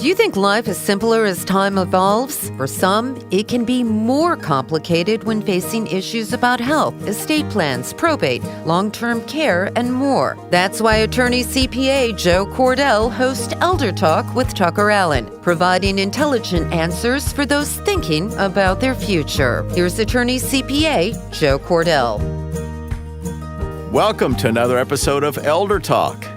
Do you think life is simpler as time evolves? For some, it can be more complicated when facing issues about health, estate plans, probate, long-term care, and more. That's why Attorney-CPA Joe Cordell hosts ElderTalk with TuckerAllen, providing intelligent answers for those thinking about their future. Here's Attorney-CPA Joe Cordell. Welcome to another episode of ElderTalk.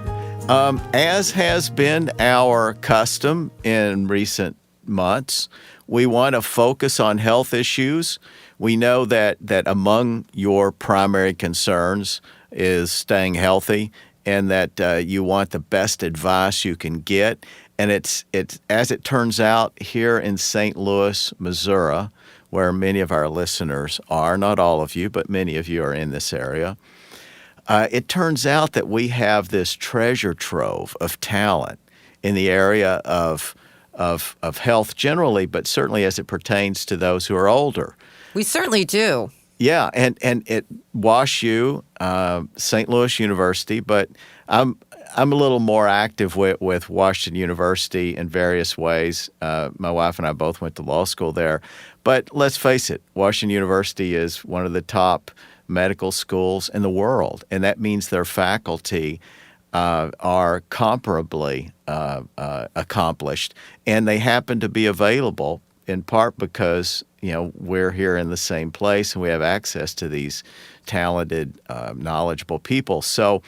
As has been our custom in recent months, we want to focus on health issues. We know that among your primary concerns is staying healthy and that you want the best advice you can get. And it's as it turns out, here in St. Louis, Missouri, where many of our listeners are, not all of you, but many of you are in this area. It turns out that we have this treasure trove of talent in the area of health generally, but certainly as it pertains to those who are older. We certainly do. Yeah, and at WashU, St. Louis University, but I'm a little more active with Washington University in various ways. My wife and I both went to law school there. But let's face it, Washington University is one of the top medical schools in the world, and that means their faculty are comparably accomplished, and they happen to be available in part because we're here in the same place and we have access to these talented, knowledgeable people. So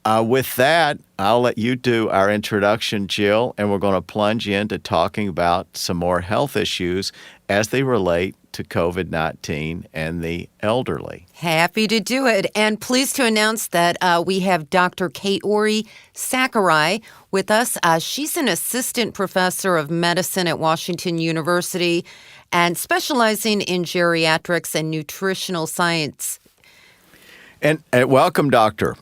with that, I'll let you do our introduction, Jill, and we're going to plunge into talking about some more health issues as they relate to COVID-19 and the elderly. Happy to do it. And pleased to announce that we have Dr. Kaori Sakurai with us. She's an assistant professor of medicine at Washington University and specializing in geriatrics and nutritional science. And welcome, Doctor.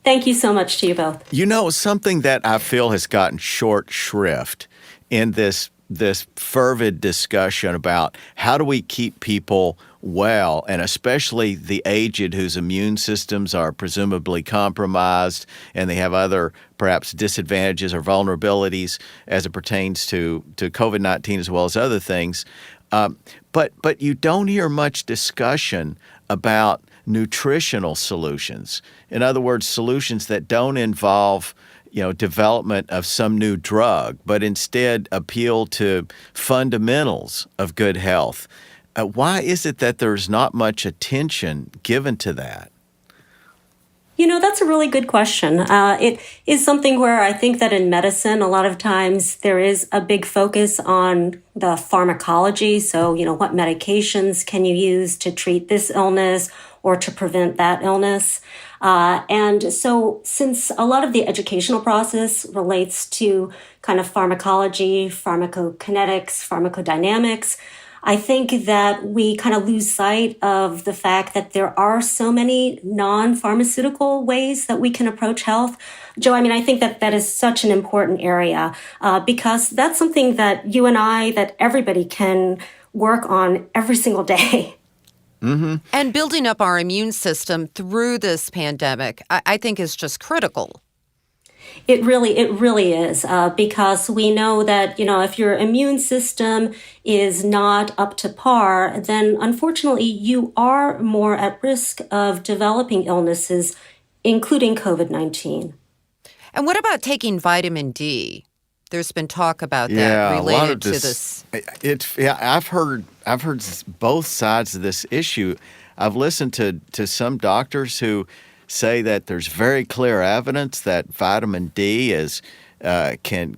Thank you so much to you both. Something that I feel has gotten short shrift in this fervid discussion about how do we keep people well, and especially the aged whose immune systems are presumably compromised and they have other perhaps disadvantages or vulnerabilities as it pertains to COVID-19 as well as other things. But you don't hear much discussion about nutritional solutions. In other words, solutions that don't involve development of some new drug, but instead appeal to fundamentals of good health. Why is it that there's not much attention given to that? That's a really good question. It is something where I think that in medicine, a lot of times there is a big focus on the pharmacology. So, what medications can you use to treat this illness or to prevent that illness? And so since a lot of the educational process relates to kind of pharmacology, pharmacokinetics, pharmacodynamics, I think that we kind of lose sight of the fact that there are so many non-pharmaceutical ways that we can approach health. Joe, I think that is such an important area because that's something that you and I, that everybody can work on every single day. Mm-hmm. And building up our immune system through this pandemic, I think is just critical. It really is, because we know that, if your immune system is not up to par, then unfortunately you are more at risk of developing illnesses, including COVID-19. And what about taking vitamin D? There's been talk about that related to this. I've heard both sides of this issue. I've listened to some doctors who say that there's very clear evidence that vitamin D can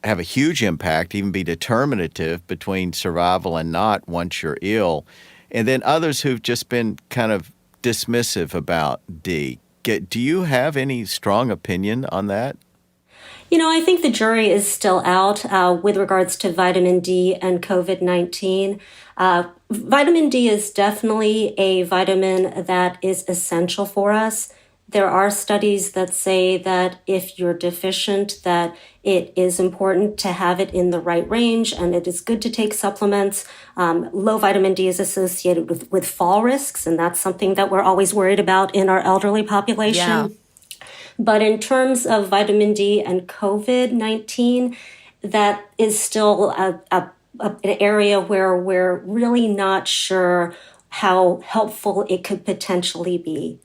have a huge impact, even be determinative between survival and not once you're ill. And then others who've just been kind of dismissive about D. Do you have any strong opinion on that? I think the jury is still out with regards to vitamin D and COVID-19. Vitamin D is definitely a vitamin that is essential for us. There are studies that say that if you're deficient, that it is important to have it in the right range, and it is good to take supplements. Low vitamin D is associated with fall risks, and that's something that we're always worried about in our elderly population. Yeah. But in terms of vitamin D and COVID-19, that is still an area where we're really not sure how helpful it could potentially be.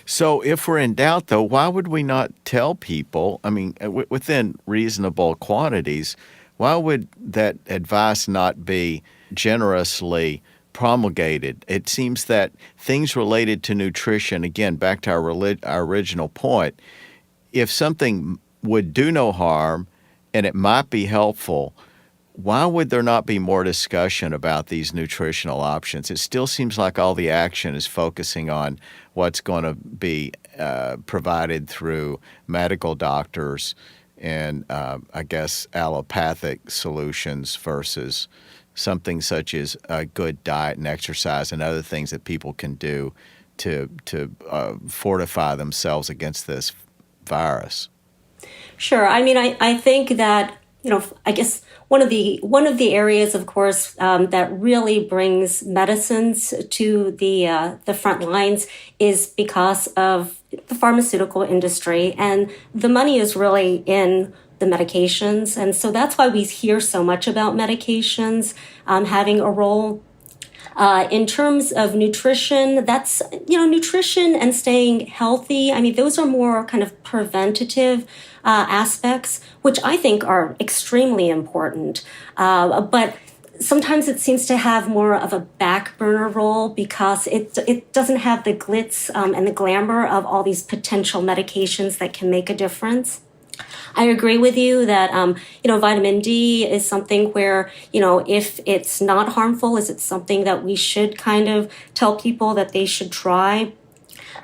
So if we're in doubt, though, why would we not tell people, I mean, within reasonable quantities, why would that advice not be generously promulgated? It seems that things related to nutrition, again, back to our original point, if something would do no harm and it might be helpful, why would there not be more discussion about these nutritional options? It still seems like all the action is focusing on what's going to be provided through medical doctors and, I guess, allopathic solutions versus something such as a good diet and exercise and other things that people can do to fortify themselves against this virus. Sure. I mean, I think that, I guess one of the areas, of course, that really brings medicines to the front lines is because of the pharmaceutical industry, and the money is really in the medications, and so that's why we hear so much about medications having a role. In terms of nutrition, that's, nutrition and staying healthy. I mean, those are more kind of preventative aspects, which I think are extremely important. But sometimes it seems to have more of a back burner role because it doesn't have the glitz and the glamour of all these potential medications that can make a difference. I agree with you that, vitamin D is something where, if it's not harmful, is it something that we should kind of tell people that they should try?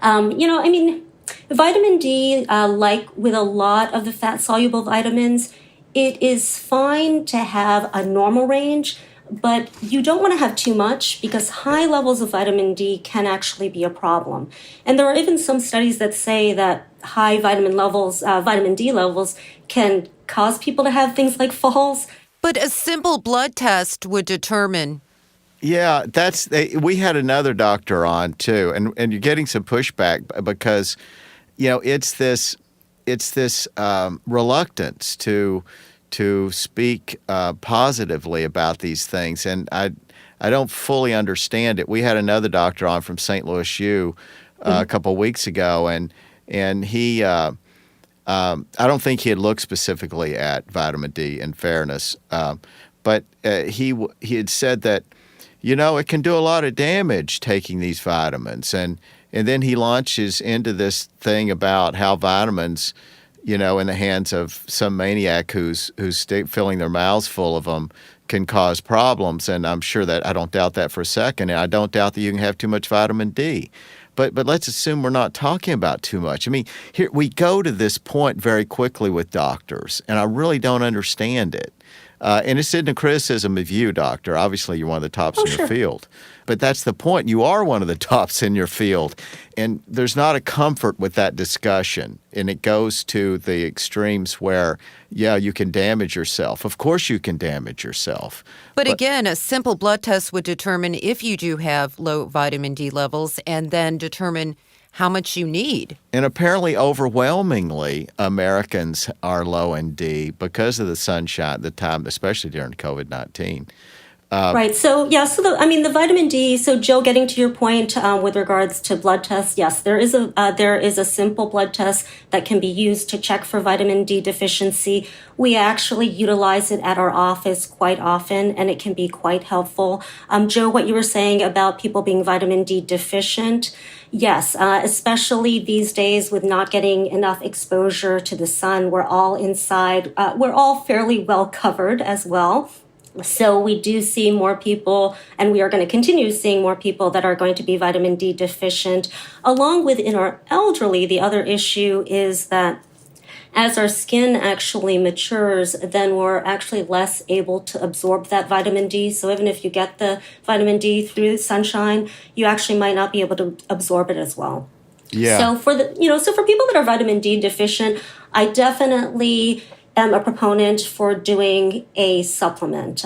Vitamin D, like with a lot of the fat-soluble vitamins, it is fine to have a normal range, but you don't want to have too much because high levels of vitamin D can actually be a problem. And there are even some studies that say that high vitamin D levels can cause people to have things like falls. But a simple blood test would determine. Yeah, we had another doctor on too, and you're getting some pushback because, it's this reluctance to speak positively about these things, and I don't fully understand it. We had another doctor on from St. Louis U a couple of weeks ago, and he I don't think he had looked specifically at vitamin D, in fairness, but he had said that it can do a lot of damage taking these vitamins, and then he launches into this thing about how vitamins, in the hands of some maniac who's filling their mouths full of them, can cause problems. And I'm sure that I don't doubt that for a second. And I don't doubt that you can have too much vitamin D. But let's assume we're not talking about too much. I mean, here we go to this point very quickly with doctors, and I really don't understand it. And it's in a criticism of you, doctor. Obviously, you're one of the tops in your field. But that's the point. You are one of the tops in your field. And there's not a comfort with that discussion. And it goes to the extremes where, you can damage yourself. Of course you can damage yourself. But again, a simple blood test would determine if you do have low vitamin D levels and then determine how much you need. And apparently, overwhelmingly, Americans are low in D because of the sunshine, the time, especially during COVID-19. Right. So, the vitamin D, so Joe, getting to your point with regards to blood tests, yes, there is a simple blood test that can be used to check for vitamin D deficiency. We actually utilize it at our office quite often, and it can be quite helpful. Joe, what you were saying about people being vitamin D deficient, yes, especially these days with not getting enough exposure to the sun, we're all inside. We're all fairly well covered as well. So we do see more people, and we are going to continue seeing more people that are going to be vitamin D deficient. Along with in our elderly, the other issue is that as our skin actually matures, then we're actually less able to absorb that vitamin D. So even if you get the vitamin D through the sunshine, you actually might not be able to absorb it as well. Yeah. So for people that are vitamin D deficient, I definitely am a proponent for doing a supplement.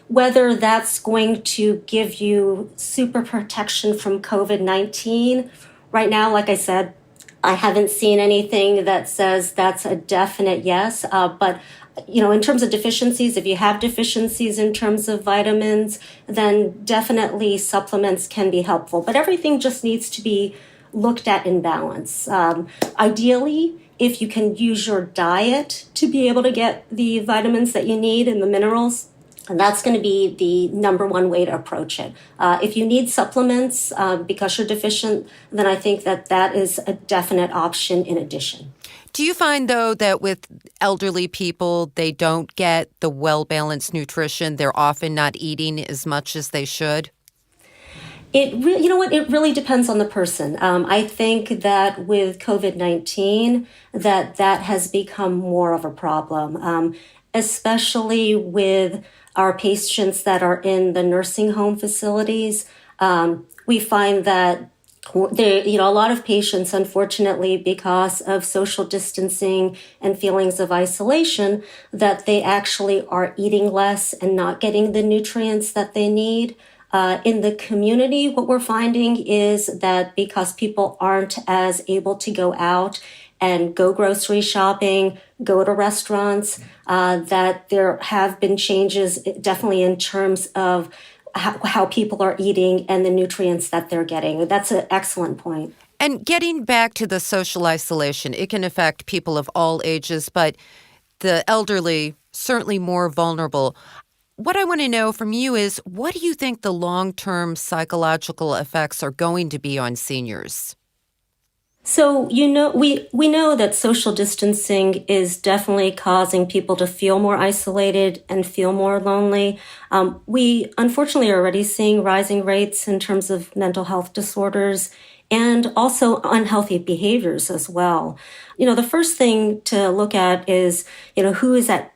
Whether that's going to give you super protection from COVID-19, right now, like I said, I haven't seen anything that says that's a definite yes, but in terms of deficiencies, if you have deficiencies in terms of vitamins, then definitely supplements can be helpful. But everything just needs to be looked at in balance. Ideally, if you can use your diet to be able to get the vitamins that you need and the minerals, and that's going to be the number one way to approach it. If you need supplements because you're deficient, then I think that is a definite option in addition. Do you find, though, that with elderly people, they don't get the well-balanced nutrition? They're often not eating as much as they should? It really depends on the person. I think that with COVID-19, that has become more of a problem, especially with our patients that are in the nursing home facilities. We find that a lot of patients, unfortunately, because of social distancing and feelings of isolation, that they actually are eating less and not getting the nutrients that they need. In the community, what we're finding is that because people aren't as able to go out and go grocery shopping, go to restaurants, that there have been changes definitely in terms of how people are eating and the nutrients that they're getting. That's an excellent point. And getting back to the social isolation, it can affect people of all ages, but the elderly certainly more vulnerable. What I want to know from you is, what do you think the long-term psychological effects are going to be on seniors? So, we know that social distancing is definitely causing people to feel more isolated and feel more lonely. We unfortunately are already seeing rising rates in terms of mental health disorders and also unhealthy behaviors as well. The first thing to look at is, who is at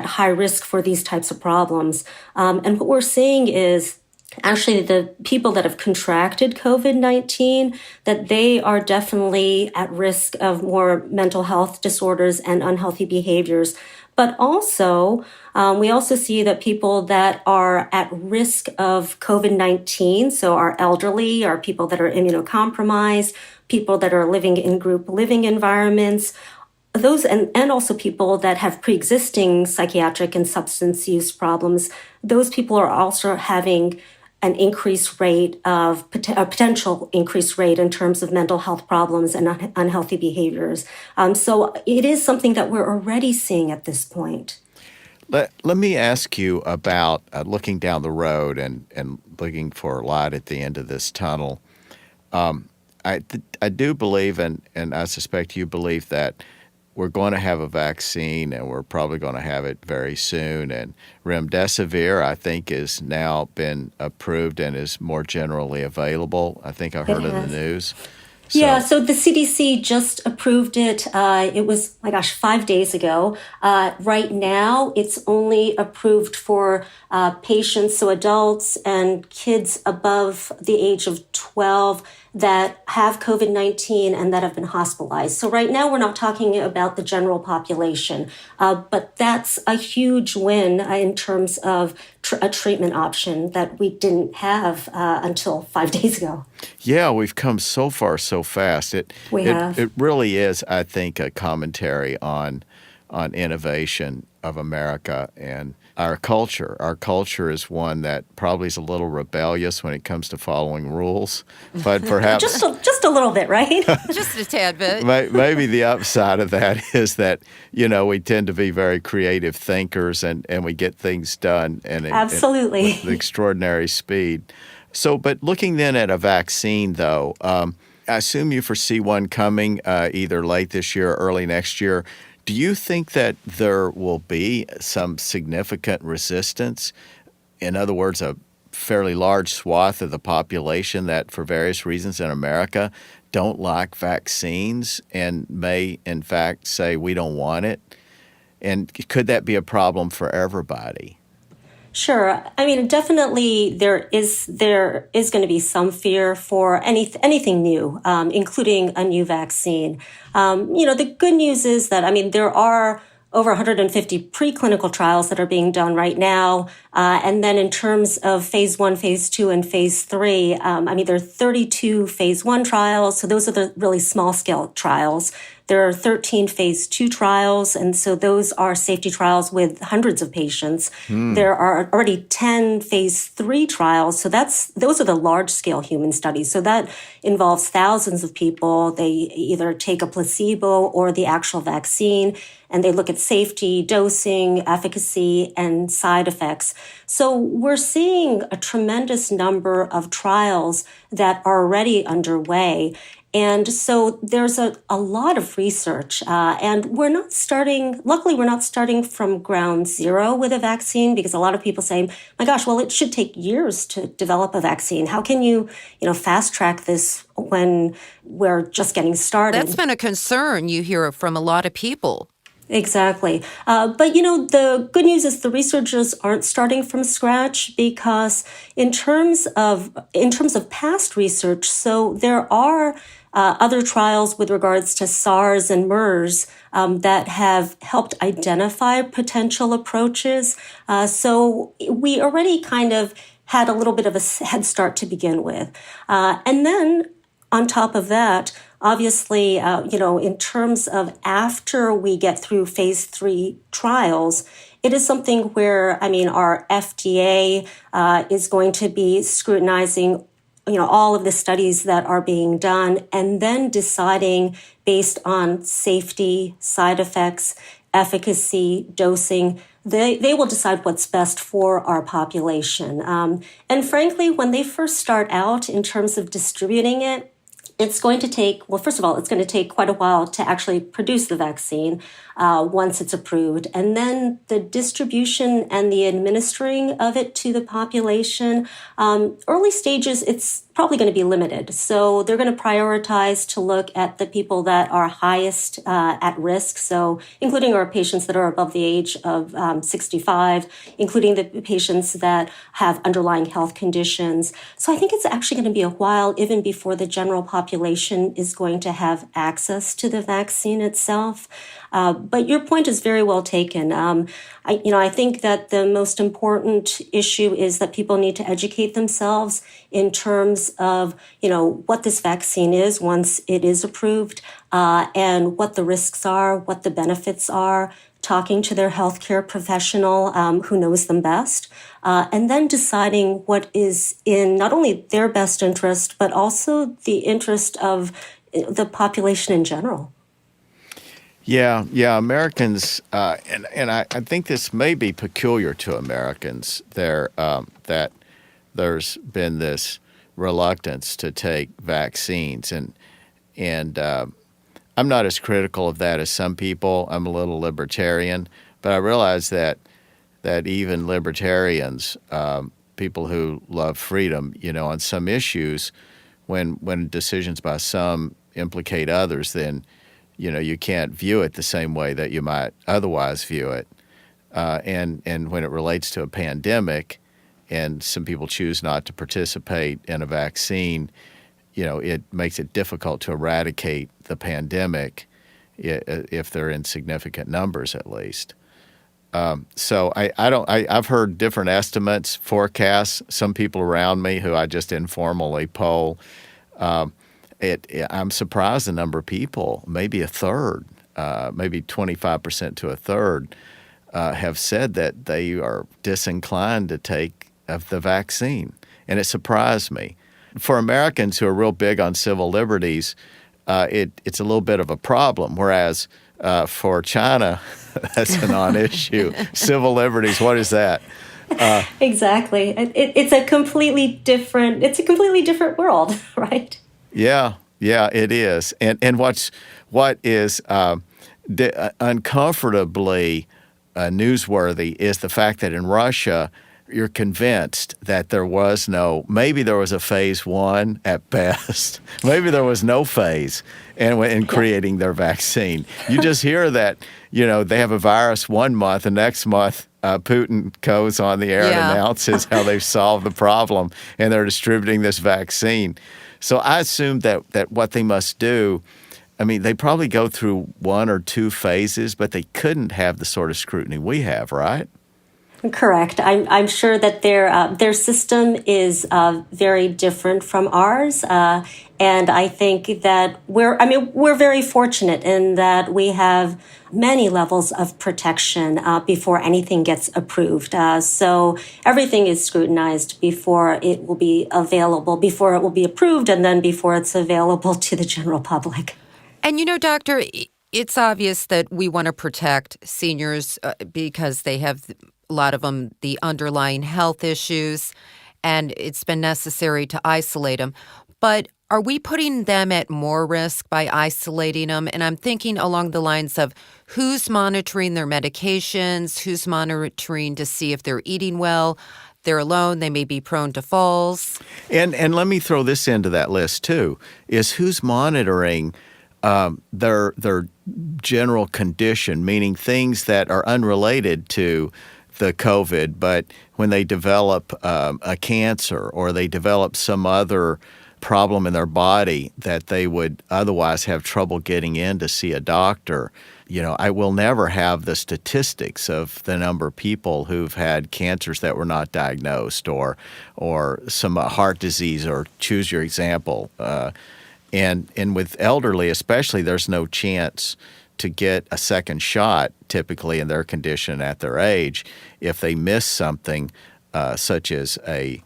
high risk for these types of problems. And what we're seeing is actually the people that have contracted COVID-19, that they are definitely at risk of more mental health disorders and unhealthy behaviors. But also, we also see that people that are at risk of COVID-19, so our elderly, our people that are immunocompromised, people that are living in group living environments, those and also people that have pre-existing psychiatric and substance use problems, those people are also having an increased rate of a potential increased rate in terms of mental health problems and unhealthy behaviors. So it is something that we're already seeing at this point. Let me ask you about looking down the road and looking for a light at the end of this tunnel. I do believe, and I suspect you believe, that we're going to have a vaccine, and we're probably going to have it very soon. And remdesivir, I think, has now been approved and is more generally available. I think I heard in the news. So the CDC just approved it. It was, 5 days ago. Right now, it's only approved for patients, so adults and kids above the age of 12 that have COVID-19 and that have been hospitalized. So right now, we're not talking about the general population, but that's a huge win in terms of a treatment option that we didn't have until 5 days ago. Yeah, we've come so far so fast. It really is, I think, a commentary on innovation of America and our culture. Our culture is one that probably is a little rebellious when it comes to following rules, but perhaps just a little bit, right? Just a tad bit. Maybe the upside of that is that we tend to be very creative thinkers and we get things done Absolutely with extraordinary speed. So, but looking then at a vaccine, though, I assume you foresee one coming either late this year or early next year. Do you think that there will be some significant resistance? In other words, a fairly large swath of the population that, for various reasons in America, don't like vaccines and may, in fact, say we don't want it? And could that be a problem for everybody? Sure. I mean, definitely there is going to be some fear for anything new, including a new vaccine. The good news is that, there are over 150 preclinical trials that are being done right now And then in terms of phase 1, phase 2, and phase 3, there are 32 phase 1 trials. So those are the really small scale trials. There are 13 phase 2 trials, and so those are safety trials with hundreds of patients. There are already 10 phase 3 trials, so those are the large-scale human studies. So that involves thousands of people. They either take a placebo or the actual vaccine, and they look at safety, dosing, efficacy, and side effects. So we're seeing a tremendous number of trials that are already underway. And so there's a lot of research, and luckily we're not starting from ground zero with a vaccine, because a lot of people say, my gosh, well, it should take years to develop a vaccine. How can you fast track this when we're just getting started? That's been a concern you hear from a lot of people. Exactly. But the good news is the researchers aren't starting from scratch, because in terms of past research, so there are other trials with regards to SARS and MERS that have helped identify potential approaches. So we already kind of had a little bit of a head start to begin with. And then on top of that, obviously, in terms of after we get through phase 3 trials, it is something where, our FDA is going to be scrutinizing all of the studies that are being done, and then deciding based on safety, side effects, efficacy, dosing. They will decide what's best for our population. And frankly, when they first start out in terms of distributing it, it's going to take, first of all, it's going to take quite a while to actually produce the vaccine once it's approved. And then the distribution and the administering of it to the population, early stages, it's probably going to be limited. So they're going to prioritize to look at the people that are highest at risk. So including our patients that are above the age of 65, including the patients that have underlying health conditions. So I think it's actually going to be a while even before the general population is going to have access to the vaccine itself. But your point is very well taken. I think that the most important issue is that people need to educate themselves in terms of, what this vaccine is once it is approved, and what the risks are, what the benefits are, talking to their healthcare professional who knows them best, and then deciding what is in not only their best interest, but also the interest of the population in general. Yeah, Americans, and I think this may be peculiar to Americans, that there's been this reluctance to take vaccines, and I'm not as critical of that as some people. I'm a little libertarian, but I realize that even libertarians, people who love freedom, on some issues, when decisions by some implicate others, then you can't view it the same way that you might otherwise view it. And when it relates to a pandemic and some people choose not to participate in a vaccine, it makes it difficult to eradicate the pandemic if they're in significant numbers at least. So I've heard different estimates, forecasts. Some people around me who I just informally poll, I'm surprised the number of people, maybe a third, maybe 25% to a third, have said that they are disinclined to take the vaccine. And it surprised me. For Americans who are real big on civil liberties, it's a little bit of a problem, whereas for China, that's a non-issue. Civil liberties, what is that? Exactly. It's a completely different world, right? Yeah, it is. And what is uncomfortably newsworthy is the fact that in Russia, you're convinced that maybe there was a phase 1 at best. Maybe there was no phase in creating their vaccine. You just hear that, they have a virus one month, and next month Putin goes on the air and announces how they've solved the problem and they're distributing this vaccine. So I assume that what they must do, they probably go through 1 or 2 phases, but they couldn't have the sort of scrutiny we have, right? Correct. I'm sure that their system is very different from ours, and I think that we're very fortunate in that we have many levels of protection before anything gets approved. So everything is scrutinized before it will be available, before it will be approved, and then before it's available to the general public. And Doctor, it's obvious that we want to protect seniors because they have, a lot of them, the underlying health issues, and it's been necessary to isolate them. But are we putting them at more risk by isolating them? And I'm thinking along the lines of who's monitoring their medications, who's monitoring to see if they're eating well. They're alone. They may be prone to falls. And let me throw this into that list too, is who's monitoring their general condition, meaning things that are unrelated to the COVID, but when they develop a cancer or they develop some other problem in their body that they would otherwise have trouble getting in to see a doctor. I will never have the statistics of the number of people who've had cancers that were not diagnosed or some heart disease, or choose your example. And with elderly especially, there's no chance to get a second shot typically in their condition at their age if they miss something such as a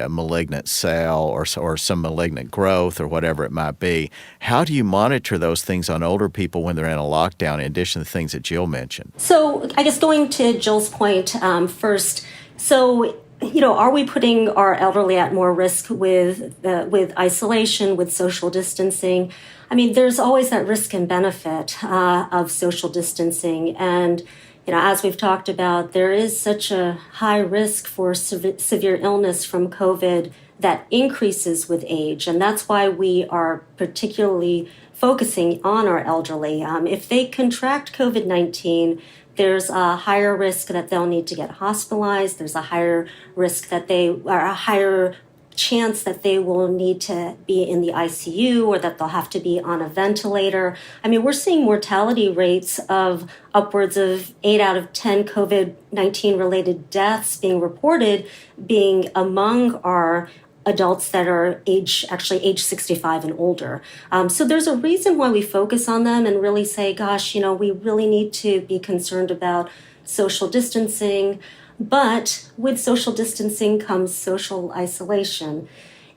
malignant cell or some malignant growth or whatever it might be. How do you monitor those things on older people when they're in a lockdown, in addition to the things that Jill mentioned? So I guess going to Jill's point first, so are we putting our elderly at more risk with isolation, with social distancing? I mean, there's always that risk and benefit of social distancing. And, as we've talked about, there is such a high risk for severe illness from COVID that increases with age. And that's why we are particularly focusing on our elderly. If they contract COVID-19, there's a higher risk that they'll need to get hospitalized. There's a higher risk a higher chance that they will need to be in the ICU or that they'll have to be on a ventilator. I mean, we're seeing mortality rates of upwards of 8 out of 10 COVID-19 related deaths being reported being among our adults that are age 65 and older. So there's a reason why we focus on them and really say, gosh, we really need to be concerned about social distancing. But with social distancing comes social isolation.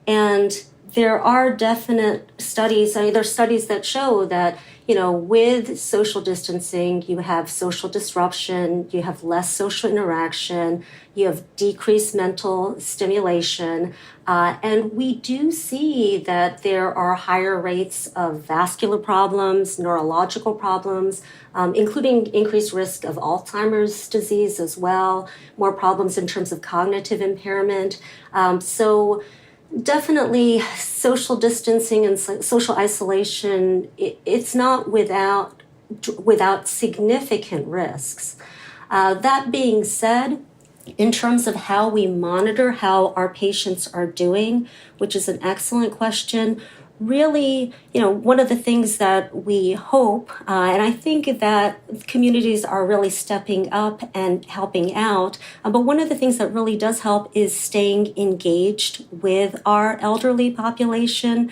And there are definite studies, there's studies that show that, with social distancing, you have social disruption, you have less social interaction, you have decreased mental stimulation, and we do see that there are higher rates of vascular problems, neurological problems, including increased risk of Alzheimer's disease as well, more problems in terms of cognitive impairment. So definitely social distancing and social isolation, it's not without significant risks. That being said, in terms of how we monitor how our patients are doing, which is an excellent question, really, one of the things that we hope, and I think that communities are really stepping up and helping out, but one of the things that really does help is staying engaged with our elderly population.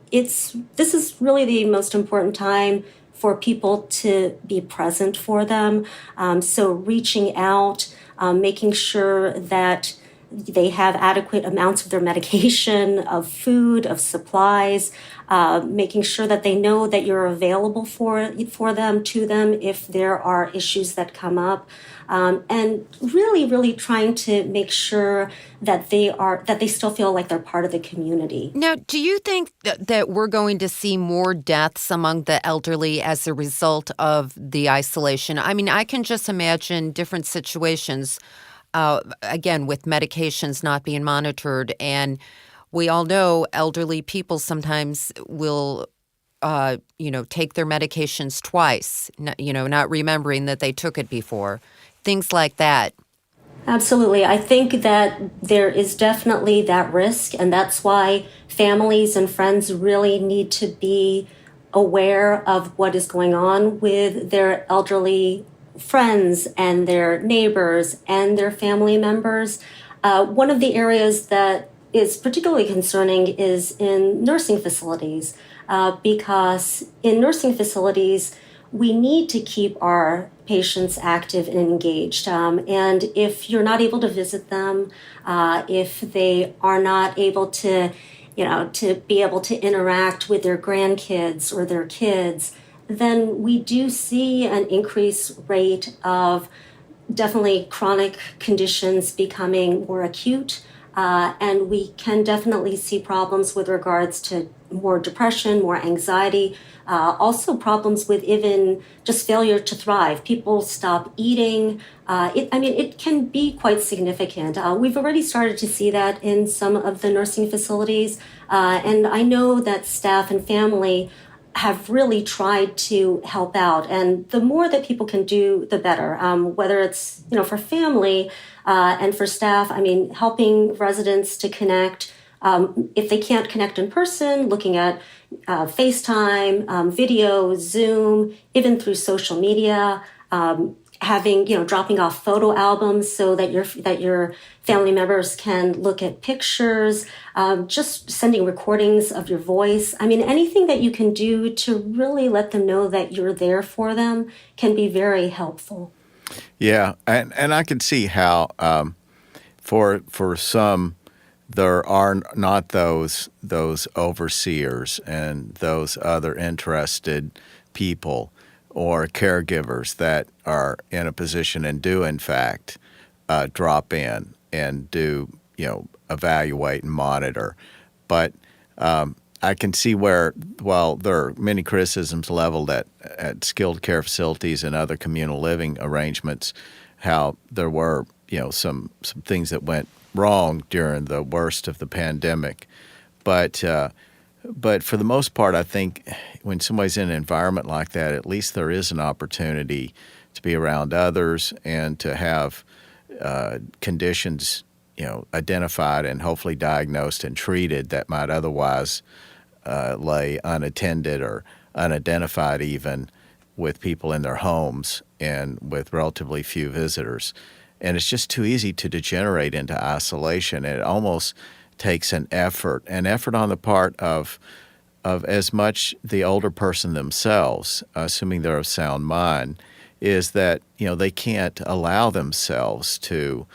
This is really the most important time for people to be present for them. So reaching out, making sure that they have adequate amounts of their medication, of food, of supplies, making sure that they know that you're available for them, to them, if there are issues that come up, and really, really trying to make sure that they still feel like they're part of the community. Now, do you think that we're going to see more deaths among the elderly as a result of the isolation? I mean, I can just imagine different situations. Again, with medications not being monitored. And we all know elderly people sometimes will, take their medications twice, not remembering that they took it before. Things like that. Absolutely. I think that there is definitely that risk. And that's why families and friends really need to be aware of what is going on with their elderly friends and their neighbors and their family members. One of the areas that is particularly concerning is in nursing facilities, because in nursing facilities, we need to keep our patients active and engaged. And if you're not able to visit them, if they are not able to, to be able to interact with their grandkids or their kids, then we do see an increased rate of definitely chronic conditions becoming more acute. And we can definitely see problems with regards to more depression, more anxiety, also problems with even just failure to thrive. People stop eating. It can be quite significant. We've already started to see that in some of the nursing facilities. And I know that staff and family have really tried to help out. And the more that people can do, the better, whether it's, for family and for staff. Helping residents to connect. If they can't connect in person, looking at FaceTime, video, Zoom, even through social media, having, dropping off photo albums so that your family members can look at pictures, just sending recordings of your voice. Anything that you can do to really let them know that you're there for them can be very helpful. Yeah, and I can see how for some there are not those overseers and those other interested people or caregivers that are in a position and do in fact drop in and do evaluate and monitor. But I can see where, while there are many criticisms leveled at skilled care facilities and other communal living arrangements, how there were some things that went wrong during the worst of the pandemic. But for the most part, I think when somebody's in an environment like that, at least there is an opportunity to be around others and to have conditions, identified and hopefully diagnosed and treated that might otherwise lay unattended or unidentified even with people in their homes and with relatively few visitors. And it's just too easy to degenerate into isolation. It almost takes an effort on the part of as much the older person themselves, assuming they're of sound mind, is that they can't allow themselves to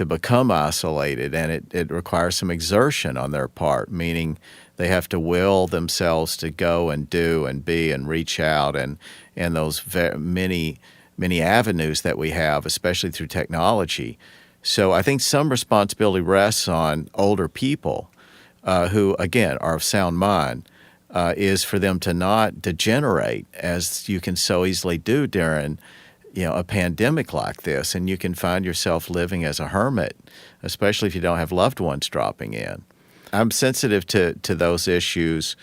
become isolated, and it requires some exertion on their part, meaning they have to will themselves to go and do and be and reach out and those many avenues that we have, especially through technology. So I think some responsibility rests on older people who, again, are of sound mind, is for them to not degenerate as you can so easily do during a pandemic like this. And you can find yourself living as a hermit, especially if you don't have loved ones dropping in. I'm sensitive to those issues,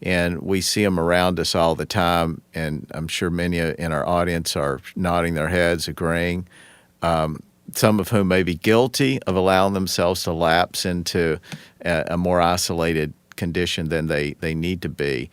and we see them around us all the time, and I'm sure many in our audience are nodding their heads, agreeing, some of whom may be guilty of allowing themselves to lapse into a more isolated condition than they need to be.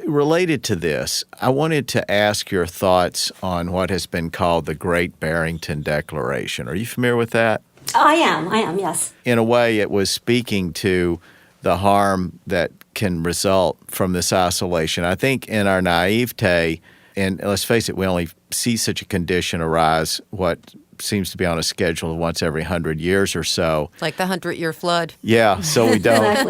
Related to this, I wanted to ask your thoughts on what has been called the Great Barrington Declaration. Are you familiar with that? I am, yes. In a way, it was speaking to the harm that can result from this isolation. I think in our naivete, and let's face it, we only see such a condition arise what seems to be on a schedule once every 100 years or so. Like the 100-year flood. Yeah, so we don't.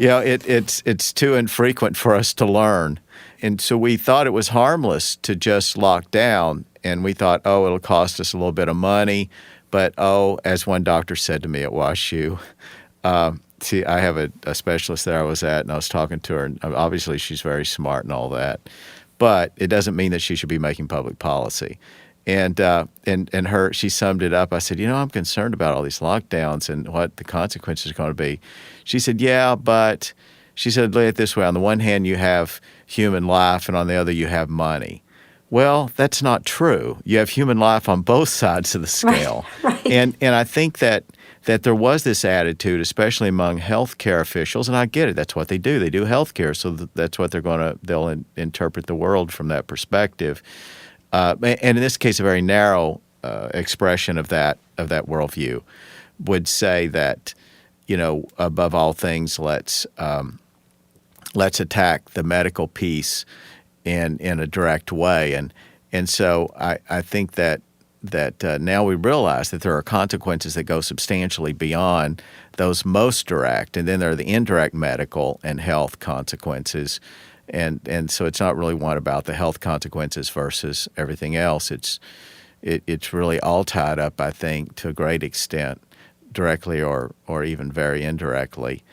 Exactly. It's too infrequent for us to learn. And so we thought it was harmless to just lock down, and we thought, it'll cost us a little bit of money. But, as one doctor said to me at WashU, see, I have a specialist there I was at, and I was talking to her, and obviously she's very smart and all that. But it doesn't mean that she should be making public policy. And she summed it up. I said, I'm concerned about all these lockdowns and what the consequences are going to be. She said, yeah, but she said, look at it this way. On the one hand, you have human life, and on the other, you have money. Well, that's not true. You have human life on both sides of the scale. Right. And I think that there was this attitude, especially among healthcare officials, and I get it. That's what they do. They do healthcare, so that's what they'll interpret the world from that perspective. and in this case, a very narrow expression of that worldview, would say that, above all things, let's attack the medical piece in a direct way, and so I think that now we realize that there are consequences that go substantially beyond those most direct, and then there are the indirect medical and health consequences, and so it's not really one about the health consequences versus everything else. It's really all tied up, I think, to a great extent, directly or even very indirectly,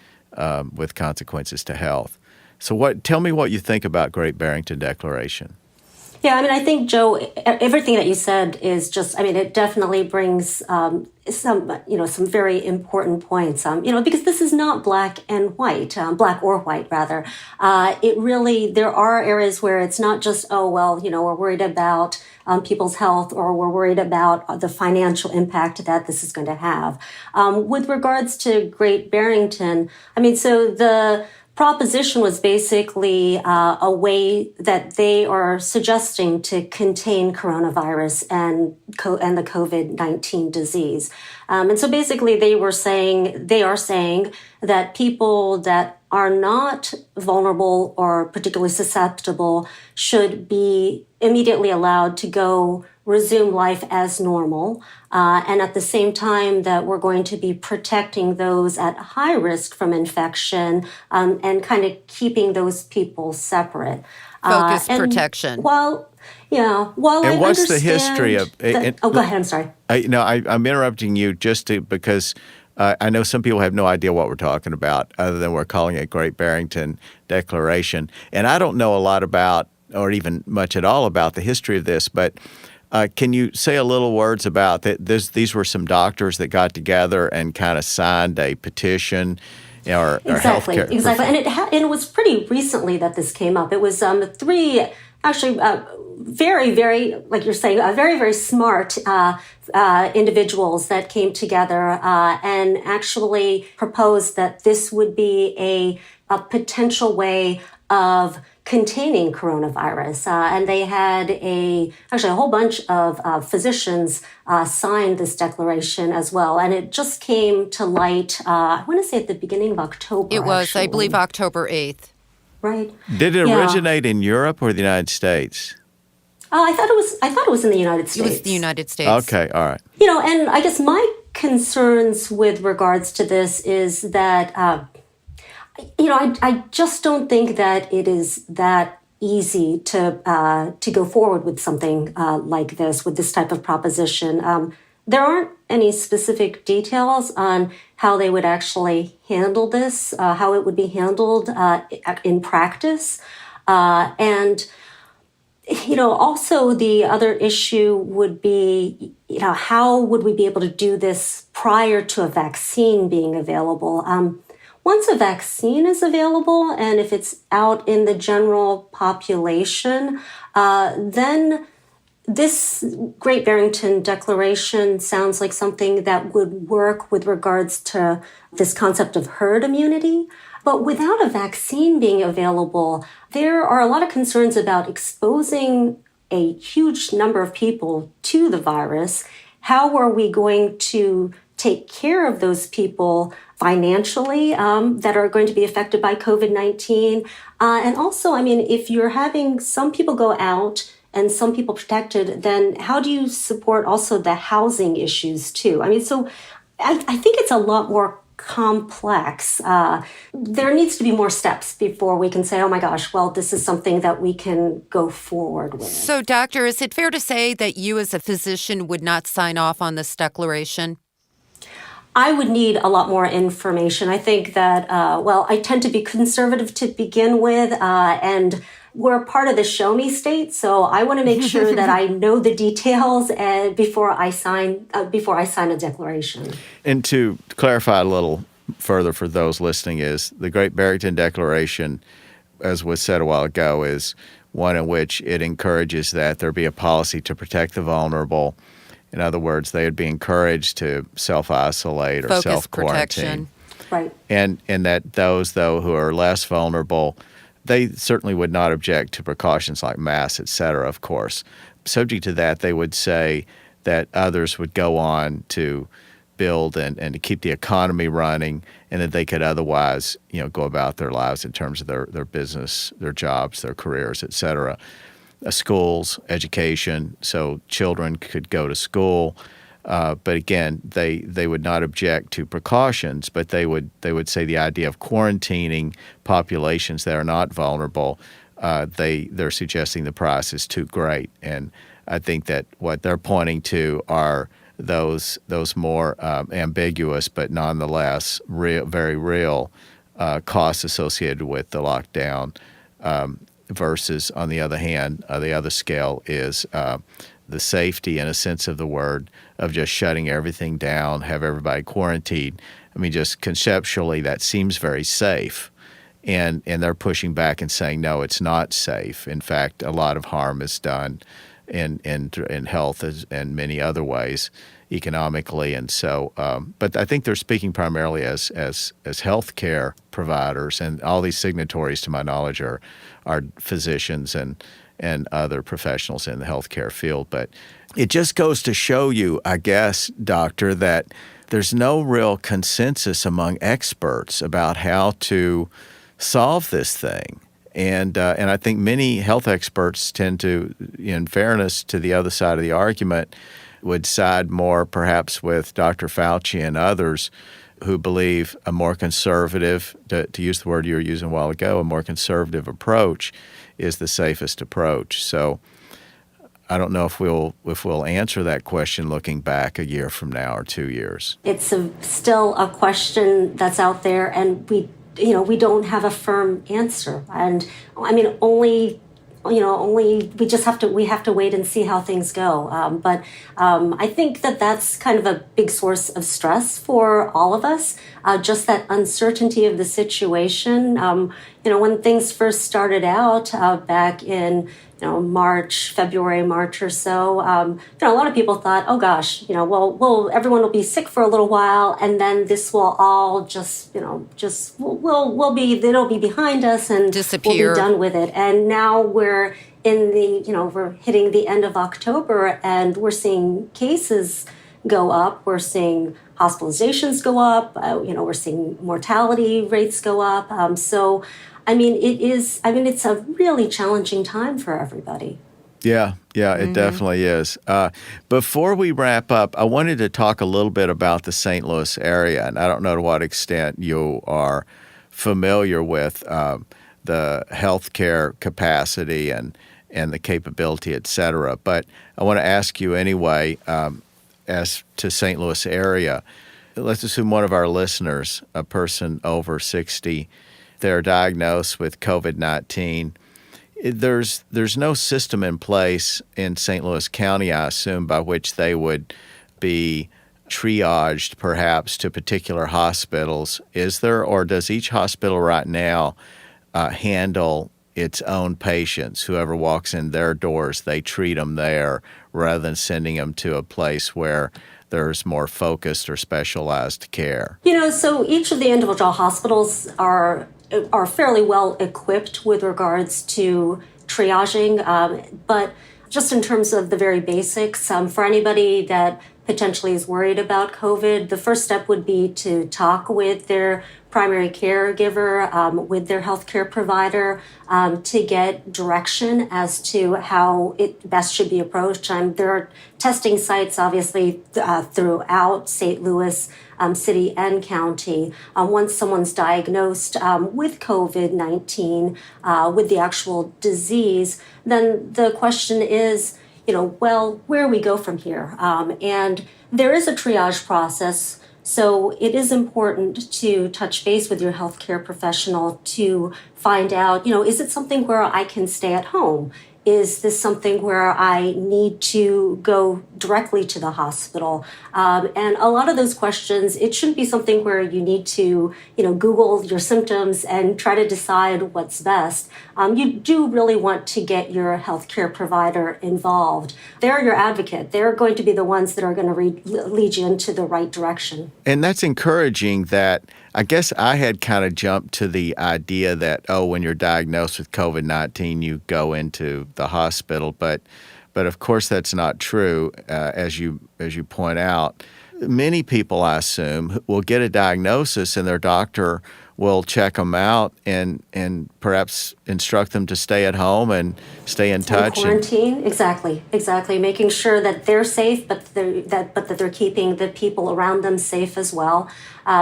with consequences to health. So tell me what you think about Great Barrington Declaration. Yeah, I think, Joe, everything that you said is just, it definitely brings some very important points, because this is not black and white, black or white, rather. There are areas where it's not just, we're worried about people's health, or we're worried about the financial impact that this is going to have. With regards to Great Barrington, so the proposition was basically a way that they are suggesting to contain coronavirus and the COVID-19 disease. And so basically they are saying that people that are not vulnerable or particularly susceptible should be immediately allowed to resume life as normal. And at the same time that we're going to be protecting those at high risk from infection, and kind of keeping those people separate. Focused protection. While and what's the history of? Go ahead. I'm sorry. I'm interrupting you because I know some people have no idea what we're talking about, other than we're calling it Great Barrington Declaration, and I don't know a lot about, or even much at all about, the history of this, but. Can you say a little words about that? These were some doctors that got together and kind of signed a petition, or exactly, healthcare. Exactly, and it was pretty recently that this came up. It was three, actually, very, very, like you're saying, very, very smart individuals that came together and actually proposed that this would be a potential way of containing coronavirus. And they had a whole bunch of physicians signed this declaration as well. And it just came to light, I want to say at the beginning of October. It was, I believe, October 8th. Right. Did it originate in Europe or the United States? I thought it was in the United States. It was the United States. Okay, all right. And I guess my concerns with regards to this is that I just don't think that it is that easy to go forward with something like this, with this type of proposition. There aren't any specific details on how they would actually handle this, how it would be handled in practice. And also the other issue would be, how would we be able to do this prior to a vaccine being available? Once a vaccine is available, and if it's out in the general population, then this Great Barrington Declaration sounds like something that would work with regards to this concept of herd immunity. But without a vaccine being available, there are a lot of concerns about exposing a huge number of people to the virus. How are we going to take care of those people financially that are going to be affected by COVID-19? And also, if you're having some people go out and some people protected, then how do you support also the housing issues too? So I think it's a lot more complex. There needs to be more steps before we can say, oh my gosh, well, this is something that we can go forward with. So, doctor, is it fair to say that you as a physician would not sign off on this declaration? I would need a lot more information. I think that, I tend to be conservative to begin with, and we're part of the show me state. So I want to make sure that I know the details before I sign a declaration. And to clarify a little further for those listening, is the Great Barrington Declaration, as was said a while ago, is one in which it encourages that there be a policy to protect the vulnerable. In other words, they would be encouraged to self-isolate or focus self-quarantine. Protection. Right. And that those, though, who are less vulnerable, they certainly would not object to precautions like masks, et cetera, of course. subject to that, they would say that others would go on to build and to keep the economy running, and that they could otherwise, go about their lives in terms of their business, their jobs, their careers, et cetera. Schools, education, so children could go to school. But again, they would not object to precautions, but they would say the idea of quarantining populations that are not vulnerable, they're suggesting the price is too great. And I think that what they're pointing to are those more ambiguous but nonetheless very real costs associated with the lockdown, versus, on the other hand, the other scale is the safety, in a sense of the word, of just shutting everything down, have everybody quarantined. I mean, just conceptually, that seems very safe. And they're pushing back and saying, no, it's not safe. In fact, a lot of harm is done in health and many other ways, economically. And so, but I think they're speaking primarily as healthcare providers, and all these signatories, to my knowledge, are physicians and other professionals in the healthcare field. But it just goes to show you, I guess, Doctor, that there's no real consensus among experts about how to solve this thing. And I think many health experts tend to, in fairness to the other side of the argument, would side more perhaps with Dr. Fauci and others who believe a more conservative, to use the word you were using a while ago, a more conservative approach is the safest approach. So I don't know if we'll answer that question looking back a year from now or 2 years. It's still a question that's out there, and we don't have a firm answer. And I mean, we have to wait and see how things go. But I think that's kind of a big source of stress for all of us. Just that uncertainty of the situation. When things first started out back in February, March or so, a lot of people thought, oh gosh, everyone will be sick for a little while, and then this will all it'll be behind us and disappear. We'll be done with it. And now we're we're hitting the end of October, and we're seeing cases go up. We're seeing hospitalizations go up. We're seeing mortality rates go up. It's a really challenging time for everybody. Yeah, it definitely is. Before we wrap up, I wanted to talk a little bit about the St. Louis area, and I don't know to what extent you are familiar with the healthcare capacity and the capability, et cetera. But I want to ask you anyway, as to St. Louis area, let's assume one of our listeners, a person over 60, they're diagnosed with COVID-19. There's no system in place in St. Louis County, I assume, by which they would be triaged perhaps to particular hospitals. Is there, or does each hospital right now handle its own patients? Whoever walks in their doors, they treat them there rather than sending them to a place where there's more focused or specialized care? So each of the individual hospitals are fairly well equipped with regards to triaging, but just in terms of the very basics, for anybody that potentially is worried about COVID, the first step would be to talk with their primary caregiver, with their healthcare provider, to get direction as to how it best should be approached. There are testing sites, obviously, throughout St. Louis City and County. Once someone's diagnosed with COVID-19, with the actual disease, then the question is, where we go from here. And there is a triage process. So it is important to touch base with your healthcare professional to find out, is it something where I can stay at home? Is this something where I need to go directly to the hospital? And a lot of those questions, it shouldn't be something where you need to, Google your symptoms and try to decide what's best. You do really want to get your healthcare provider involved. They're your advocate. They're going to be the ones that are going to lead you into the right direction. And that's encouraging. That I guess I had kind of jumped to the idea that, when you're diagnosed with COVID-19, you go into the hospital. But But of course, that's not true, as you point out. Many people, I assume, will get a diagnosis and their doctor will check them out and perhaps instruct them to stay at home and stay in touch. Quarantine, exactly. Making sure that they're safe, but that they're keeping the people around them safe as well.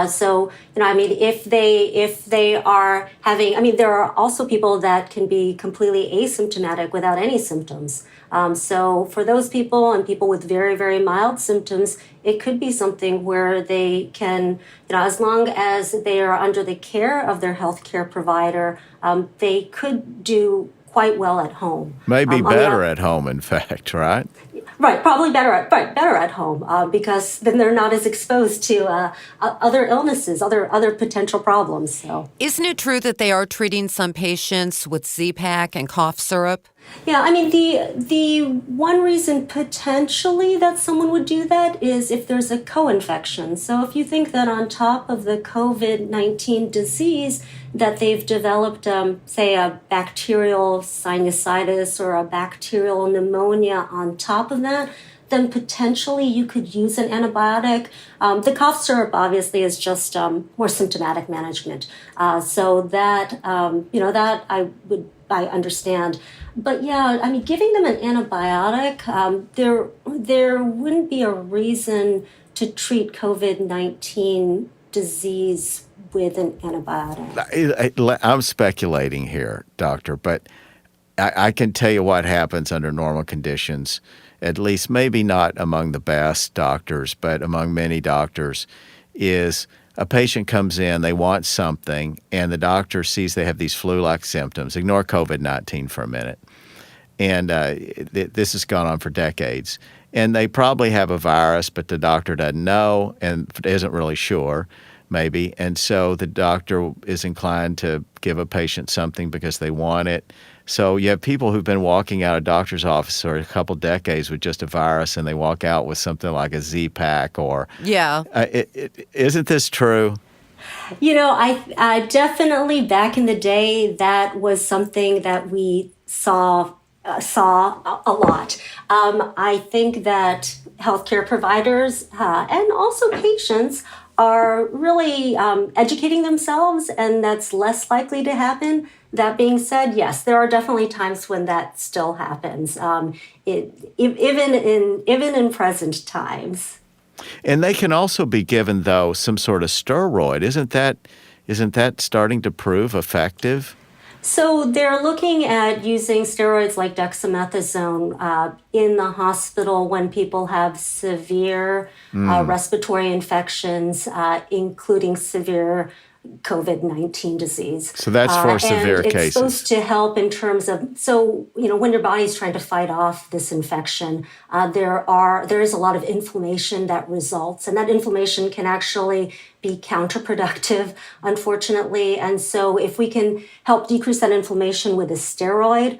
So, if they are having, there are also people that can be completely asymptomatic without any symptoms. So for those people and people with very, very mild symptoms, it could be something where they can, as long as they are under the care of their healthcare provider, they could do quite well at home. Maybe better at home, in fact, right? Right, probably better at home because then they're not as exposed to other illnesses, other potential problems. So, isn't it true that they are treating some patients with Z-Pak and cough syrup? Yeah, the one reason potentially that someone would do that is if there's a co-infection. So if you think that on top of the COVID-19 disease that they've developed, say, a bacterial sinusitis or a bacterial pneumonia on top of that, then potentially you could use an antibiotic. The cough syrup obviously is just more symptomatic management. So that, that I understand. But yeah, giving them an antibiotic, there wouldn't be a reason to treat COVID-19 disease with an antibiotic. I'm speculating here, doctor, but I can tell you what happens under normal conditions, at least maybe not among the best doctors, but among many doctors, is a patient comes in, they want something, and the doctor sees they have these flu-like symptoms. Ignore COVID-19 for a minute. And this has gone on for decades. And they probably have a virus, but the doctor doesn't know and isn't really sure, maybe. And so the doctor is inclined to give a patient something because they want it. So you have people who've been walking out of doctor's office for a couple decades with just a virus, and they walk out with something like a Z-Pak or... Yeah. Isn't this true? I definitely back in the day, that was something that we saw a lot. I think that healthcare providers and also patients are really educating themselves, and that's less likely to happen. That being said, yes, there are definitely times when that still happens, even in present times. And they can also be given, though, some sort of steroid. Isn't that starting to prove effective? So they're looking at using steroids like dexamethasone in the hospital when people have severe respiratory infections, including severe COVID-19 COVID-19 disease. So that's for severe and cases. It's supposed to help in terms of, so, when your body's trying to fight off this infection, there is a lot of inflammation that results, and that inflammation can actually be counterproductive, unfortunately. And so if we can help decrease that inflammation with a steroid,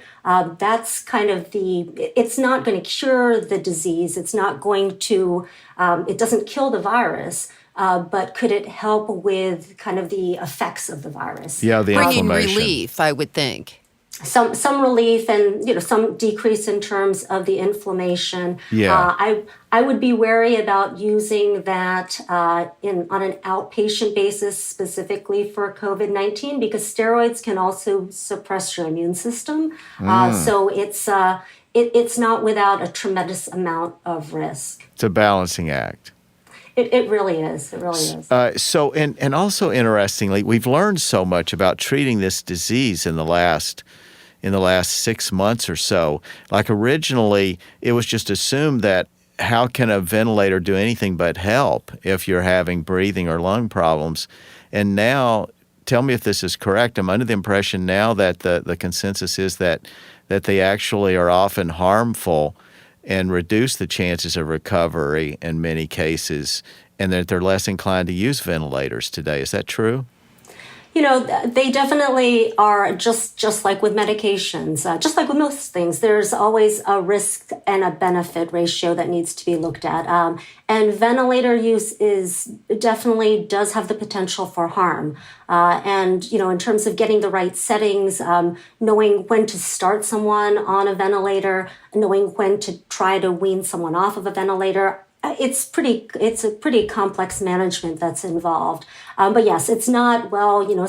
that's kind of it's not going to cure the disease. It's not going to, it doesn't kill the virus. But could it help with kind of the effects of the virus? Yeah, the bringing inflammation. relief, I would think. Some relief and some decrease in terms of the inflammation. Yeah. I would be wary about using that on an outpatient basis specifically for COVID-19 because steroids can also suppress your immune system. So it's not without a tremendous amount of risk. It's a balancing act. It really is. It really is. And also interestingly, we've learned so much about treating this disease in the last 6 months or so. Like originally, it was just assumed that how can a ventilator do anything but help if you're having breathing or lung problems? And now, tell me if this is correct. I'm under the impression now that the consensus is that they actually are often harmful and reduce the chances of recovery in many cases, and that they're less inclined to use ventilators today. Is that true? They definitely are just like with medications, just like with most things. There's always a risk and a benefit ratio that needs to be looked at. And ventilator use definitely does have the potential for harm. In terms of getting the right settings, knowing when to start someone on a ventilator, knowing when to try to wean someone off of a ventilator, it's a pretty complex management that's involved. But yes, it's not,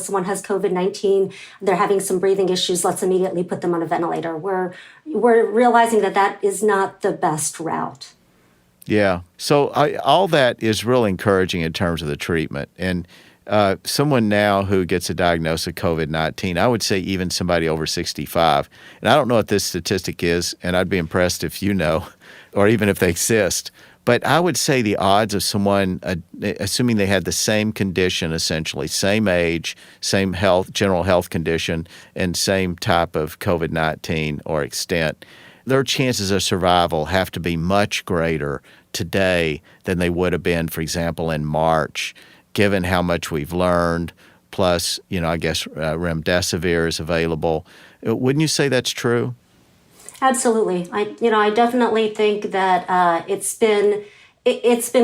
someone has COVID-19, they're having some breathing issues, let's immediately put them on a ventilator. We're realizing that is not the best route. Yeah. So all that is really encouraging in terms of the treatment. And someone now who gets a diagnosis of COVID-19, I would say even somebody over 65, and I don't know what this statistic is, and I'd be impressed if you know, or even if they exist, but I would say the odds of someone, assuming they had the same condition, essentially, same age, same general health condition, and same type of COVID-19 or extent, their chances of survival have to be much greater today than they would have been, for example, in March, given how much we've learned, plus, I guess remdesivir is available. Wouldn't you say that's true? Absolutely. I definitely think that it's been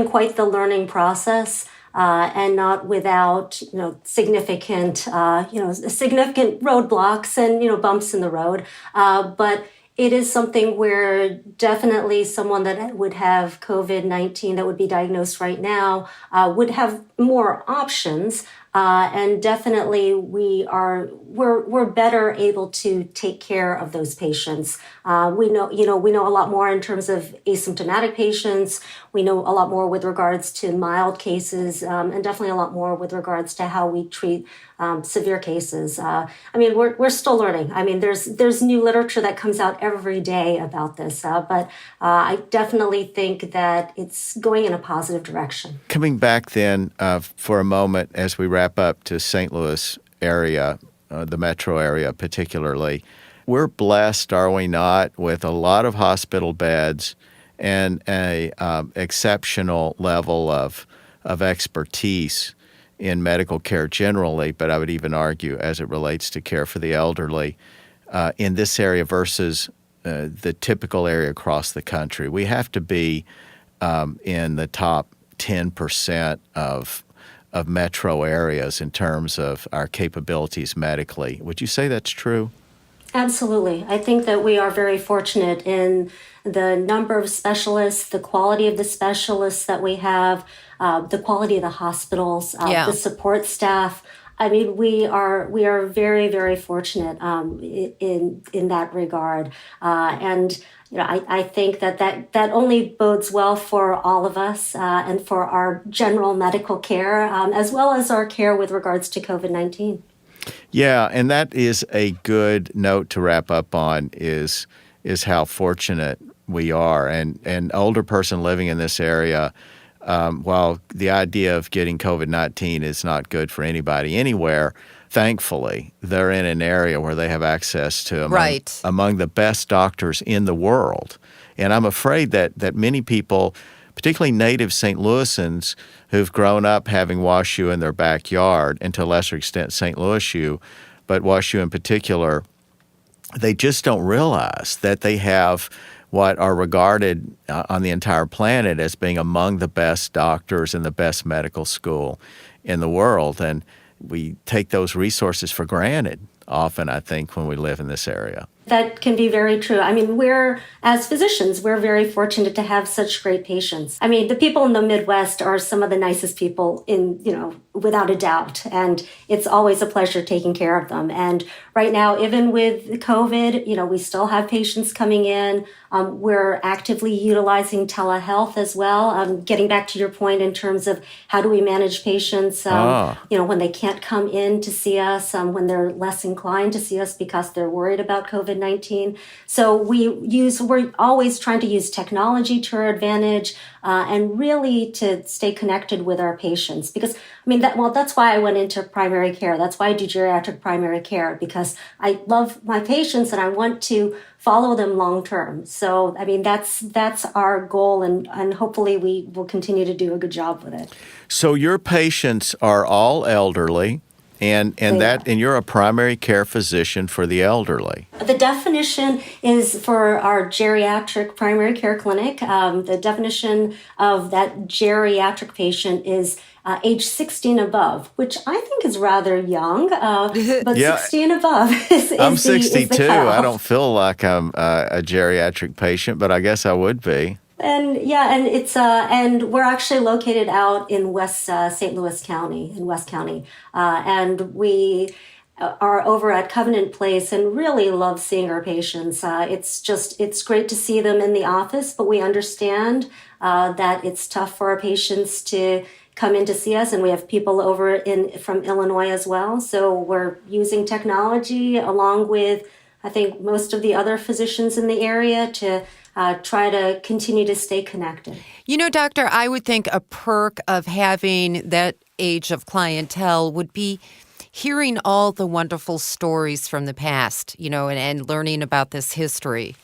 quite the learning process, and not without significant roadblocks and bumps in the road. But it is something where definitely someone that would have COVID-19 that would be diagnosed right now would have more options. And definitely we're better able to take care of those patients. We know a lot more in terms of asymptomatic patients. We know a lot more with regards to mild cases, and definitely a lot more with regards to how we treat severe cases. We're still learning. There's new literature that comes out every day about this, but I definitely think that it's going in a positive direction. Coming back then for a moment as we wrap up to St. Louis area, the metro area particularly, we're blessed, are we not, with a lot of hospital beds and a exceptional level of expertise in medical care generally, but I would even argue as it relates to care for the elderly in this area versus the typical area across the country. We have to be in the top 10% of metro areas in terms of our capabilities medically. Would you say that's true? Absolutely. I think that we are very fortunate in the number of specialists, the quality of the specialists that we have, the quality of the hospitals, the support staff. We are very, very fortunate in that regard. I think that only bodes well for all of us and for our general medical care, as well as our care with regards to COVID-19. Yeah, and that is a good note to wrap up on is how fortunate we are. And an older person living in this area, while the idea of getting COVID-19 is not good for anybody anywhere, thankfully, they're in an area where they have access to among the best doctors in the world. And I'm afraid that many people, particularly native St. Louisans who've grown up having WashU in their backyard, and to a lesser extent St. Louis U, but WashU in particular, they just don't realize that they have what are regarded on the entire planet as being among the best doctors and the best medical school in the world. And we take those resources for granted often, I think, when we live in this area. That can be very true. As physicians, we're very fortunate to have such great patients. The people in the Midwest are some of the nicest people without a doubt. And it's always a pleasure taking care of them. And right now, even with COVID, we still have patients coming in. We're actively utilizing telehealth as well. Getting back to your point in terms of how do we manage patients, when they can't come in to see us, when they're less inclined to see us because they're worried about COVID-19. So we're always trying to use technology to our advantage and really to stay connected with our patients. Because, that's why I went into primary care. That's why I do geriatric primary care, because I love my patients and I want to follow them long term. So, that's our goal, and hopefully we will continue to do a good job with it. So your patients are all elderly, And you're a primary care physician for the elderly. The definition is for our geriatric primary care clinic. The definition of that geriatric patient is age 60 and above, which I think is rather young, but Yeah. 60 and above is I'm the 62. cutoff. I don't feel like I'm a geriatric patient, but I guess I would be. And it's and we're actually located out in West St. Louis County, and we are over at Covenant Place and really love seeing our patients. It's great to see them in the office, but we understand that it's tough for our patients to come in to see us, and we have people over from Illinois as well. So we're using technology along with, I think, most of the other physicians in the area to try to continue to stay connected. You know, Doctor, I would think a perk of having that age of clientele would be hearing all the wonderful stories from the past, and learning about this history.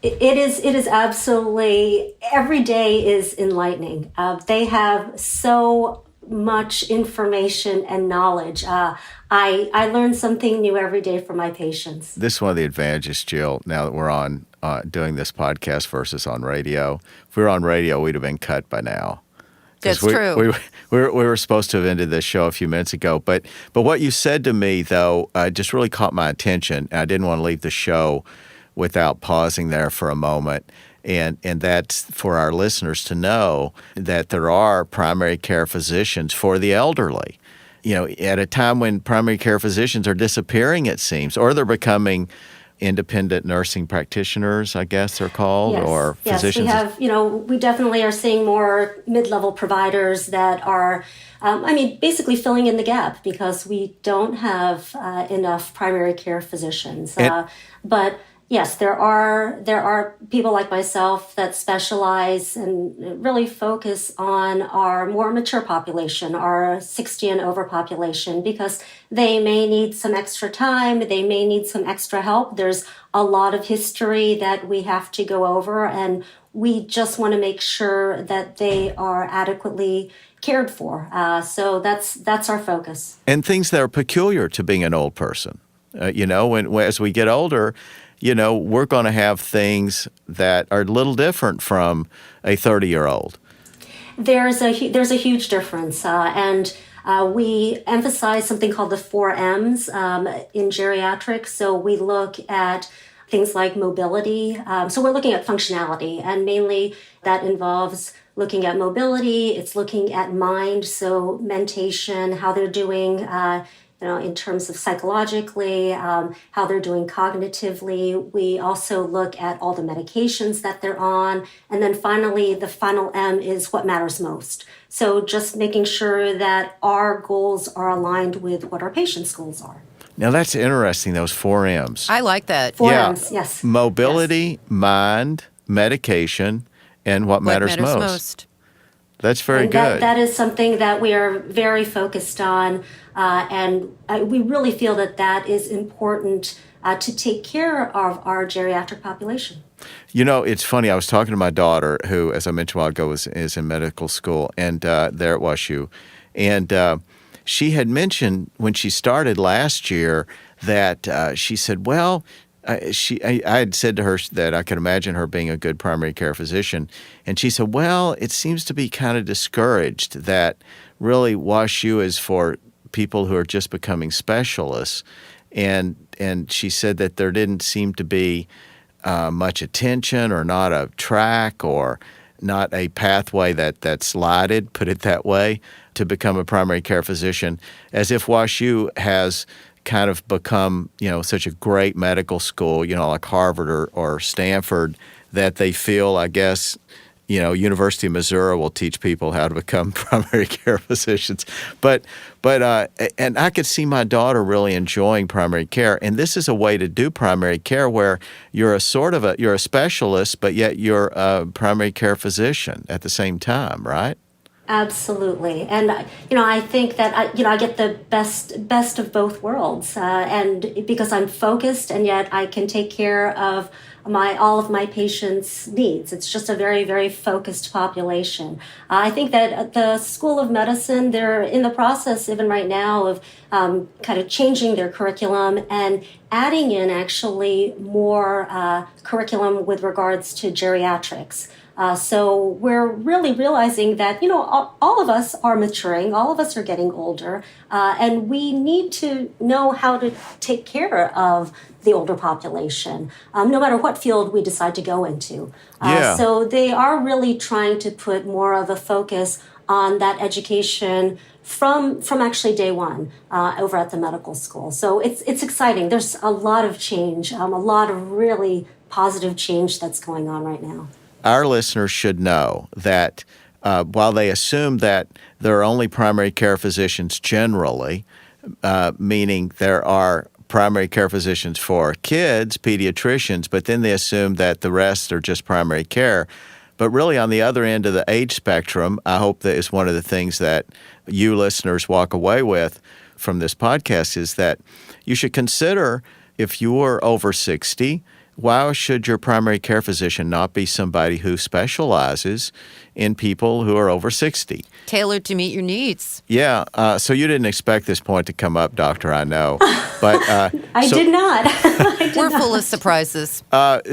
It is absolutely, every day is enlightening. They have so much information and knowledge. I learn something new every day from my patients. This is one of the advantages, Jill, now that we're on doing this podcast versus on radio. If we were on radio, we'd have been cut by now. That's true. We were supposed to have ended this show a few minutes ago. But what you said to me, though, just really caught my attention. I didn't want to leave the show without pausing there for a moment. And that's for our listeners to know that there are primary care physicians for the elderly. At a time when primary care physicians are disappearing, it seems, or they're becoming independent nursing practitioners, I guess they're called, or physicians. Yes, we have, we definitely are seeing more mid-level providers that are, basically filling in the gap because we don't have enough primary care physicians. But yes, there are people like myself that specialize and really focus on our more mature population, our 60 and over population, because they may need some extra time, they may need some extra help. There's a lot of history that we have to go over, and we just want to make sure that they are adequately cared for. So that's our focus. And things that are peculiar to being an old person. As we get older, we're going to have things that are a little different from a 30-year-old. There's a huge difference, and we emphasize something called the 4 M's in geriatrics. So we look at things like mobility. So we're looking at functionality, and mainly that involves looking at mobility. It's looking at mind, so mentation, how they're doing in terms of psychologically, how they're doing cognitively. We also look at all the medications that they're on. And then finally, the final M is what matters most. So just making sure that our goals are aligned with what our patients' goals are. Now, that's interesting, those 4 M's. I like that. 4 M's, yes. Mobility, yes. Mind, medication, and what matters most. That's very good. That is something that we are very focused on, and we really feel that is important to take care of our geriatric population. It's funny. I was talking to my daughter, who, as I mentioned a while ago, is in medical school, and there at WashU, and she had mentioned when she started last year that she said, well, I had said to her that I could imagine her being a good primary care physician. And she said, well, it seems to be kind of discouraged that really WashU is for people who are just becoming specialists. And she said that there didn't seem to be much attention or not a track or not a pathway that's lighted, put it that way, to become a primary care physician, as if WashU has kind of become, such a great medical school, like Harvard or Stanford, that they feel, I guess, University of Missouri will teach people how to become primary care physicians. But and I could see my daughter really enjoying primary care. And this is a way to do primary care where you're you're a specialist, but yet you're a primary care physician at the same time, right? Absolutely. And, I think that, I get the best of both worlds. And because I'm focused and yet I can take care of all of my patients' needs. It's just a very, very focused population. I think that at the School of Medicine, they're in the process even right now of kind of changing their curriculum and adding in actually more curriculum with regards to geriatrics. So we're really realizing that, all of us are maturing, all of us are getting older, and we need to know how to take care of the older population, no matter what field we decide to go into. So they are really trying to put more of a focus on that education from actually day one over at the medical school. So it's exciting. There's a lot of change, a lot of really positive change that's going on right now. Our listeners should know that while they assume that there are only primary care physicians generally, meaning there are primary care physicians for kids, pediatricians, but then they assume that the rest are just primary care. But really on the other end of the age spectrum, I hope that is one of the things that you listeners walk away with from this podcast is that you should consider if you are over 60, why should your primary care physician not be somebody who specializes in people who are over 60? Tailored to meet your needs. Yeah. So you didn't expect this point to come up, Doctor, I know. But I did not. We're full of surprises.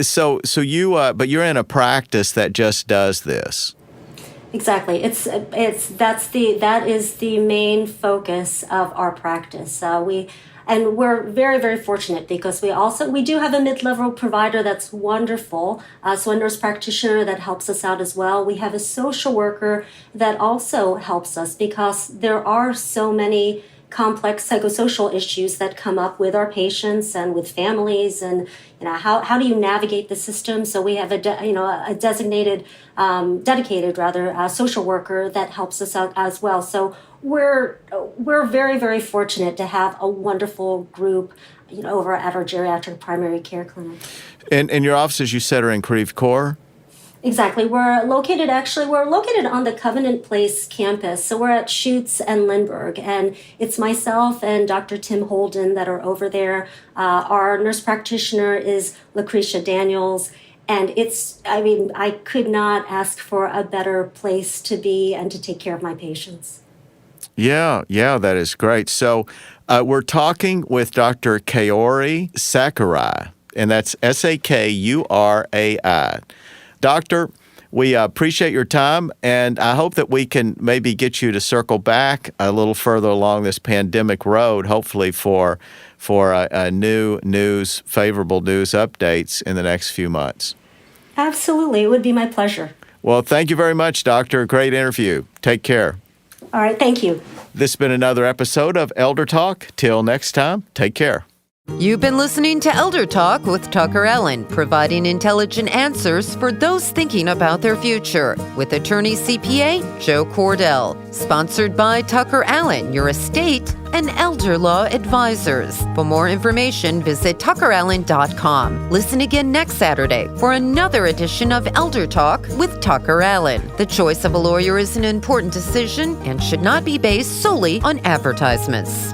So you, but you're in a practice that just does this. Exactly. That is the main focus of our practice. And we're very, very fortunate because we do have a mid-level provider that's wonderful. So a nurse practitioner that helps us out as well. We have a social worker that also helps us because there are so many complex psychosocial issues that come up with our patients and with families, and how do you navigate the system? So we have a dedicated social worker that helps us out as well. So we're very, very fortunate to have a wonderful group over at our geriatric primary care clinic. And your offices, you said, are in Creve Coeur? Exactly. We're located on the Covenant Place campus. So we're at Schutz and Lindbergh, and it's myself and Dr. Tim Holden that are over there. Our nurse practitioner is Lucretia Daniels, and I could not ask for a better place to be and to take care of my patients. Yeah, that is great. So we're talking with Dr. Kaori Sakurai, and that's Sakurai. Doctor, we appreciate your time, and I hope that we can maybe get you to circle back a little further along this pandemic road, hopefully for favorable news updates in the next few months. Absolutely. It would be my pleasure. Well, thank you very much, Doctor. Great interview. Take care. All right. Thank you. This has been another episode of Elder Talk. Till next time, take care. You've been listening to Elder Talk with TuckerAllen, providing intelligent answers for those thinking about their future, with Attorney-CPA Joe Cordell. Sponsored by TuckerAllen, your estate and elder law advisors. For more information, visit TuckerAllen.com. Listen again next Saturday for another edition of Elder Talk with TuckerAllen. The choice of a lawyer is an important decision and should not be based solely on advertisements.